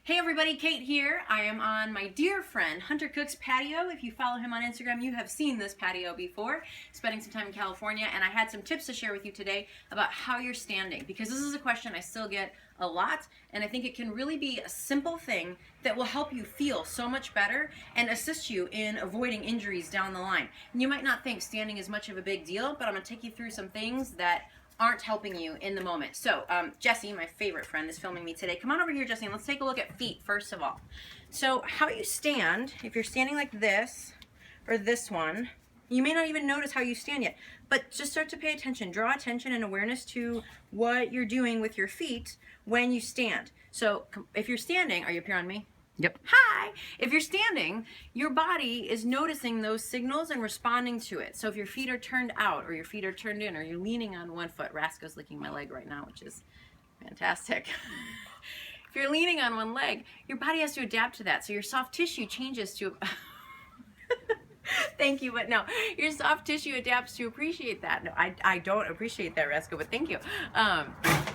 Hey everybody, Kate here. I am on my dear friend Hunter Cook's patio. If you follow him on Instagram, you have seen this patio before, spending some time in California, and I had some tips to share with you today about how you're standing, because this is a question I still get a lot, and I think it can really be a simple thing that will help you feel so much better and assist you in avoiding injuries down the line. And you might not think standing is much of a big deal, but I'm going to take you through some things that aren't helping you in the moment. So, Jessie, my favorite friend, is filming me today. Come on over here, Jessie, and let's take a look at feet first of all. So, how you stand, if you're standing like this, or this one, you may not even notice how you stand yet, but just start to pay attention. Draw attention and awareness to what you're doing with your feet when you stand. So, if you're standing, are you up here on me? Yep. Hi! If you're standing, your body is noticing those signals and responding to it. So if your feet are turned out, or your feet are turned in, or you're leaning on one foot, Rasko's licking my leg right now, which is fantastic. If you're leaning on one leg, your body has to adapt to that. So your soft tissue changes to... Thank you, but no, your soft tissue adapts to appreciate that. No, I don't appreciate that, Rasko, but thank you.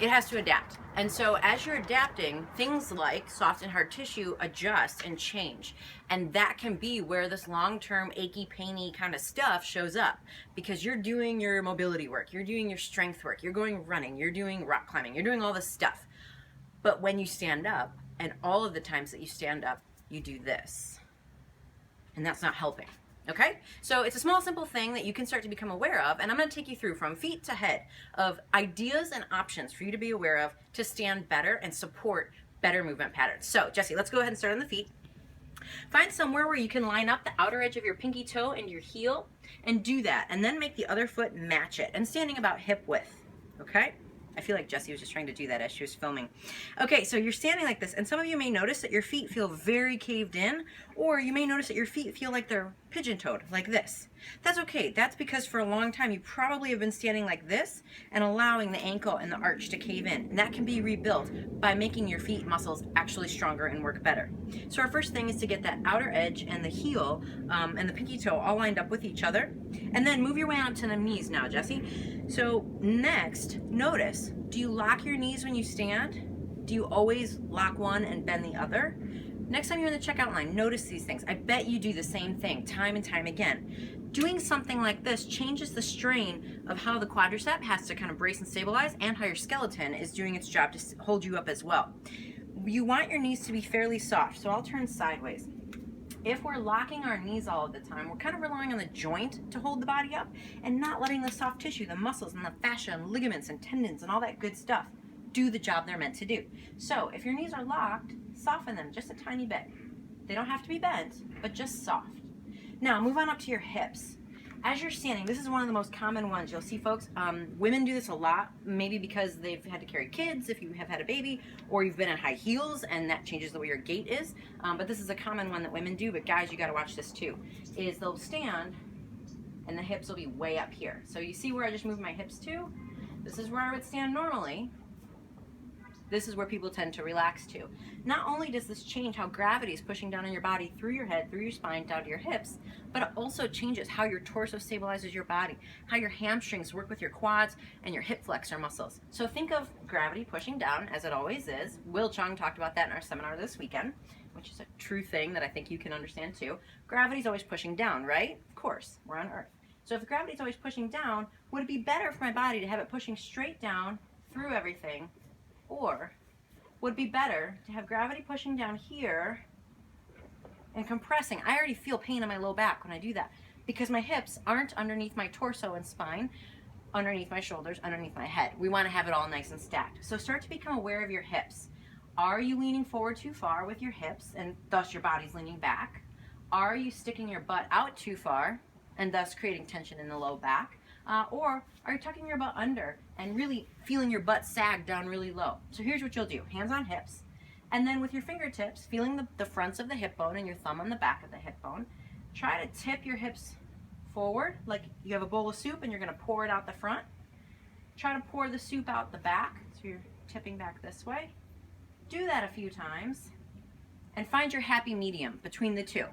It has to adapt. And so as you're adapting, things like soft and hard tissue adjust and change. And that can be where this long-term achy, painy kind of stuff shows up, because you're doing your mobility work, you're doing your strength work, you're going running, you're doing rock climbing, you're doing all this stuff. But when you stand up, and all of the times that you stand up, you do this. And that's not helping. Okay, so it's a small, simple thing that you can start to become aware of, and I'm going to take you through from feet to head of ideas and options for you to be aware of to stand better and support better movement patterns. So, Jessie, let's go ahead and start on the feet. Find somewhere where you can line up the outer edge of your pinky toe and your heel, and do that, and then make the other foot match it, and standing about hip width. Okay? I feel like Jessie was just trying to do that as she was filming. Okay, so you're standing like this, and some of you may notice that your feet feel very caved in, or you may notice that your feet feel like they're pigeon-toed, like this. That's okay. That's because for a long time you probably have been standing like this and allowing the ankle and the arch to cave in. And that can be rebuilt by making your feet muscles actually stronger and work better. So our first thing is to get that outer edge and the heel and the pinky toe all lined up with each other. And then move your way on to the knees now, Jessie. So next, notice, do you lock your knees when you stand? Do you always lock one and bend the other? Next time you're in the checkout line, notice these things. I bet you do the same thing time and time again. Doing something like this changes the strain of how the quadricep has to kind of brace and stabilize, and how your skeleton is doing its job to hold you up as well. You want your knees to be fairly soft, so I'll turn sideways. If we're locking our knees all of the time, we're kind of relying on the joint to hold the body up and not letting the soft tissue, the muscles and the fascia and ligaments and tendons and all that good stuff do the job they're meant to do. So if your knees are locked, soften them just a tiny bit. They don't have to be bent, but just soft. Now move on up to your hips. As you're standing, this is one of the most common ones. You'll see folks, women do this a lot, maybe because they've had to carry kids, if you have had a baby, or you've been in high heels and that changes the way your gait is. But this is a common one that women do, but guys, you gotta watch this too, is they'll stand and the hips will be way up here. So you see where I just moved my hips to? This is where I would stand normally. This is where people tend to relax to. Not only does this change how gravity is pushing down on your body through your head, through your spine, down to your hips, but it also changes how your torso stabilizes your body, how your hamstrings work with your quads and your hip flexor muscles. So think of gravity pushing down, as it always is. Will Chung talked about that in our seminar this weekend, which is a true thing that I think you can understand too. Gravity's always pushing down, right? Of course, we're on Earth. So if gravity's always pushing down, would it be better for my body to have it pushing straight down through everything? Or would it be better to have gravity pushing down here and compressing? I already feel pain in my low back when I do that, because my hips aren't underneath my torso and spine, underneath my shoulders, underneath my head. We want to have it all nice and stacked. So start to become aware of your hips. Are you leaning forward too far with your hips and thus your body's leaning back? Are you sticking your butt out too far and thus creating tension in the low back? Or are you tucking your butt under and really feeling your butt sag down really low? So here's what you'll do. Hands on hips. And then with your fingertips, feeling the fronts of the hip bone and your thumb on the back of the hip bone, try to tip your hips forward like you have a bowl of soup and you're going to pour it out the front. Try to pour the soup out the back, so you're tipping back this way. Do that a few times and find your happy medium between the two.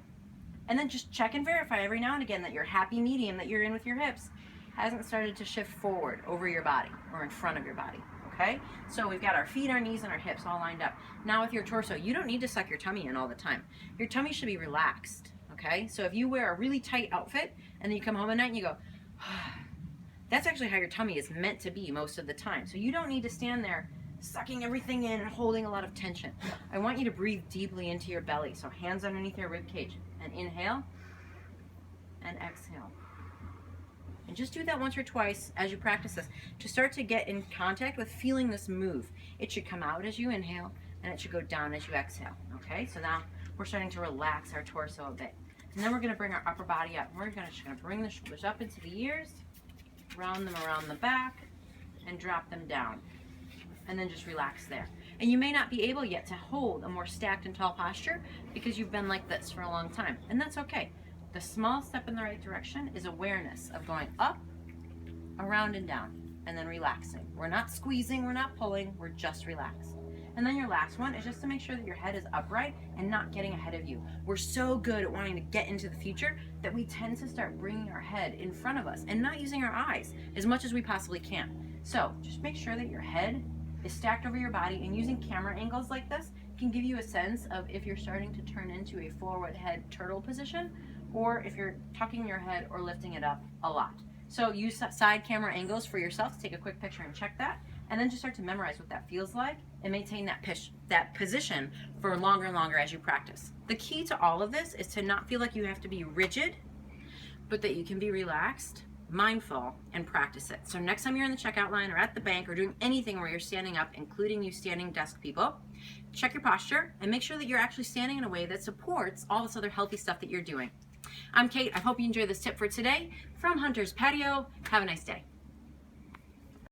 And then just check and verify every now and again that your happy medium that you're in with your hips hasn't started to shift forward over your body or in front of your body, okay? So we've got our feet, our knees, and our hips all lined up. Now with your torso, you don't need to suck your tummy in all the time. Your tummy should be relaxed, okay? So if you wear a really tight outfit and then you come home at night and you go, that's actually how your tummy is meant to be most of the time. So you don't need to stand there sucking everything in and holding a lot of tension. I want you to breathe deeply into your belly. So hands underneath your rib cage, and inhale and exhale. And just do that once or twice as you practice this to start to get in contact with feeling this move. It should come out as you inhale and it should go down as you exhale. Okay, so now we're starting to relax our torso a bit. And then we're going to bring our upper body up. We're just going to bring the shoulders up into the ears, round them around the back, and drop them down. And then just relax there. And you may not be able yet to hold a more stacked and tall posture because you've been like this for a long time. And that's okay. The small step in the right direction is awareness of going up, around, and down, and then relaxing. We're not squeezing, we're not pulling, we're just relaxed. And then your last one is just to make sure that your head is upright and not getting ahead of you. We're so good at wanting to get into the future that we tend to start bringing our head in front of us and not using our eyes as much as we possibly can. So just make sure that your head is stacked over your body, and using camera angles like this can give you a sense of if you're starting to turn into a forward head turtle position or if you're tucking your head or lifting it up a lot. So use side camera angles for yourself to take a quick picture and check that, and then just start to memorize what that feels like and maintain that position for longer and longer as you practice. The key to all of this is to not feel like you have to be rigid, but that you can be relaxed, mindful, and practice it. So next time you're in the checkout line or at the bank or doing anything where you're standing up, including you standing desk people, check your posture and make sure that you're actually standing in a way that supports all this other healthy stuff that you're doing. I'm Kate. I hope you enjoyed this tip for today from Hunter's Patio. Have a nice day.